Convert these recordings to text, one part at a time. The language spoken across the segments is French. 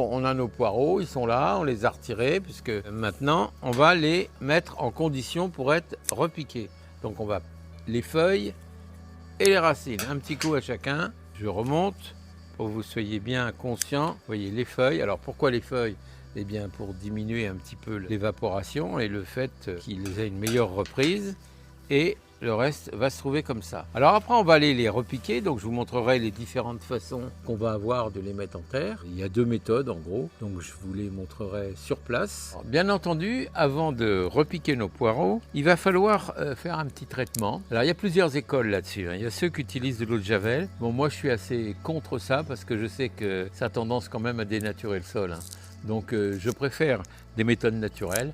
On a nos poireaux, ils sont là, on les a retirés puisque maintenant on va les mettre en condition pour être repiqués. Donc on va les feuilles et les racines, un petit coup à chacun. Je remonte pour que vous soyez bien conscients. Vous voyez les feuilles. Alors pourquoi les feuilles? Eh bien pour diminuer un petit peu l'évaporation et le fait qu'ils aient une meilleure reprise. Et le reste va se trouver comme ça. Alors après, on va aller les repiquer. Donc je vous montrerai les différentes façons qu'on va avoir de les mettre en terre. Il y a deux méthodes en gros. Donc je vous les montrerai sur place. Alors, bien entendu, avant de repiquer nos poireaux, il va falloir faire un petit traitement. Alors il y a plusieurs écoles là-dessus. Il y a ceux qui utilisent de l'eau de javel. Bon, moi je suis assez contre ça parce que je sais que ça a tendance quand même à dénaturer le sol. Donc je préfère des méthodes naturelles,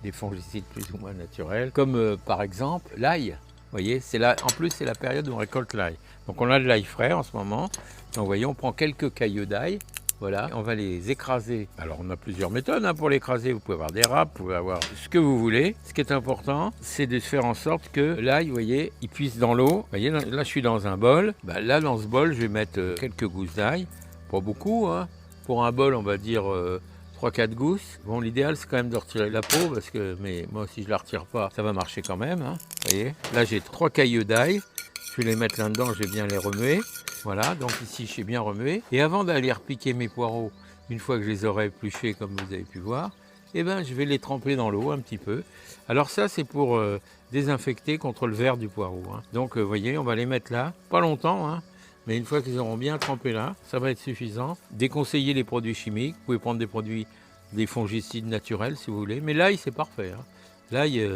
des fongicides plus ou moins naturels, comme par exemple l'ail. Vous voyez, en plus c'est la période où on récolte l'ail. Donc on a de l'ail frais en ce moment. Donc vous voyez, on prend quelques cailloux d'ail. Voilà, on va les écraser. Alors on a plusieurs méthodes pour l'écraser. Vous pouvez avoir des râpes, vous pouvez avoir ce que vous voulez. Ce qui est important, c'est de faire en sorte que l'ail, vous voyez, il puisse dans l'eau. Vous voyez, là je suis dans un bol. Là dans ce bol, je vais mettre quelques gousses d'ail. Pas beaucoup, Pour un bol, on va dire 3-4 gousses. Bon, l'idéal, c'est quand même de retirer la peau, mais moi, si je ne la retire pas, ça va marcher quand même. Vous voyez, là, j'ai 3 cailloux d'ail. Je vais les mettre là-dedans, je vais bien les remuer. Voilà, donc ici, je suis bien remué. Et avant d'aller repiquer mes poireaux, une fois que je les aurai épluchés, comme vous avez pu voir, je vais les tremper dans l'eau un petit peu. Alors ça, c'est pour désinfecter contre le ver du poireau. Donc, vous voyez, on va les mettre là, pas longtemps, mais une fois qu'ils auront bien trempé là, ça va être suffisant. Déconseiller les produits chimiques. Vous pouvez prendre des fongicides naturels si vous voulez. Mais l'ail, c'est parfait. L'ail,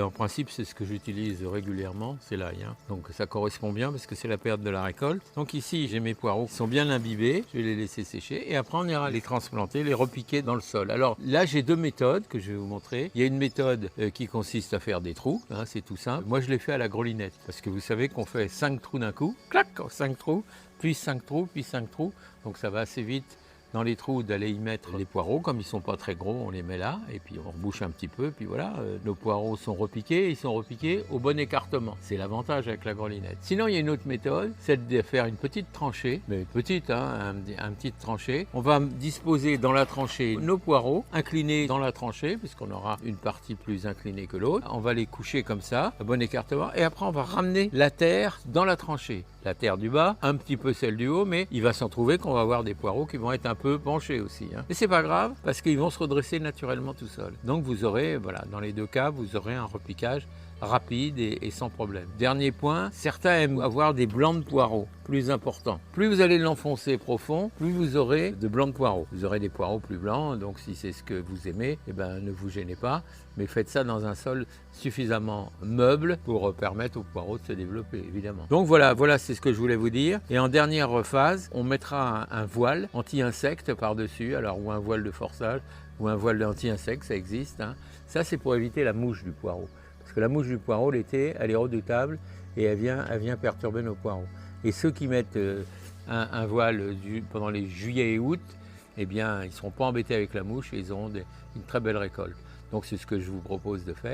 en principe, c'est ce que j'utilise régulièrement, c'est l'ail. Donc ça correspond bien parce que c'est la période de la récolte. Donc ici, j'ai mes poireaux qui sont bien imbibés. Je vais les laisser sécher et après on ira les transplanter, les repiquer dans le sol. Alors là, j'ai deux méthodes que je vais vous montrer. Il y a une méthode qui consiste à faire des trous, c'est tout simple. Moi, je l'ai fait à la grelinette parce que vous savez qu'on fait 5 trous d'un coup, clac, 5 trous, puis 5 trous, puis 5 trous. Donc ça va assez vite dans les trous d'aller y mettre les poireaux. Comme ils ne sont pas très gros, on les met là et puis on rebouche un petit peu. Puis voilà, nos poireaux sont repiqués. Ils sont repiqués au bon écartement. C'est l'avantage avec la grelinette. Sinon, il y a une autre méthode, c'est de faire une petite tranchée, mais petite, un petite tranchée. On va disposer dans la tranchée nos poireaux, inclinés dans la tranchée, puisqu'on aura une partie plus inclinée que l'autre. On va les coucher comme ça, à bon écartement. Et après, on va ramener la terre dans la tranchée. La terre du bas, un petit peu celle du haut, mais il va s'en trouver qu'on va avoir des poireaux qui vont être un peu penchés aussi. Mais c'est pas grave, parce qu'ils vont se redresser naturellement tout seuls. Donc vous aurez, voilà, dans les deux cas, vous aurez un repiquage rapide et sans problème. Dernier point, certains aiment avoir des blancs de poireaux, plus importants. Plus vous allez l'enfoncer profond, plus vous aurez de blancs de poireaux. Vous aurez des poireaux plus blancs, donc si c'est ce que vous aimez, ne vous gênez pas, mais faites ça dans un sol suffisamment meuble pour permettre aux poireaux de se développer, évidemment. Donc voilà, c'est ce que je voulais vous dire. Et en dernière phase, on mettra un voile anti-insectes par-dessus, alors ou un voile de forçage, ou un voile anti-insectes, ça existe. Ça, c'est pour éviter la mouche du poireau. Parce que la mouche du poireau, l'été, elle est redoutable et elle vient perturber nos poireaux. Et ceux qui mettent un voile pendant les juillet et août, ils ne seront pas embêtés avec la mouche et ils auront une très belle récolte. Donc c'est ce que je vous propose de faire.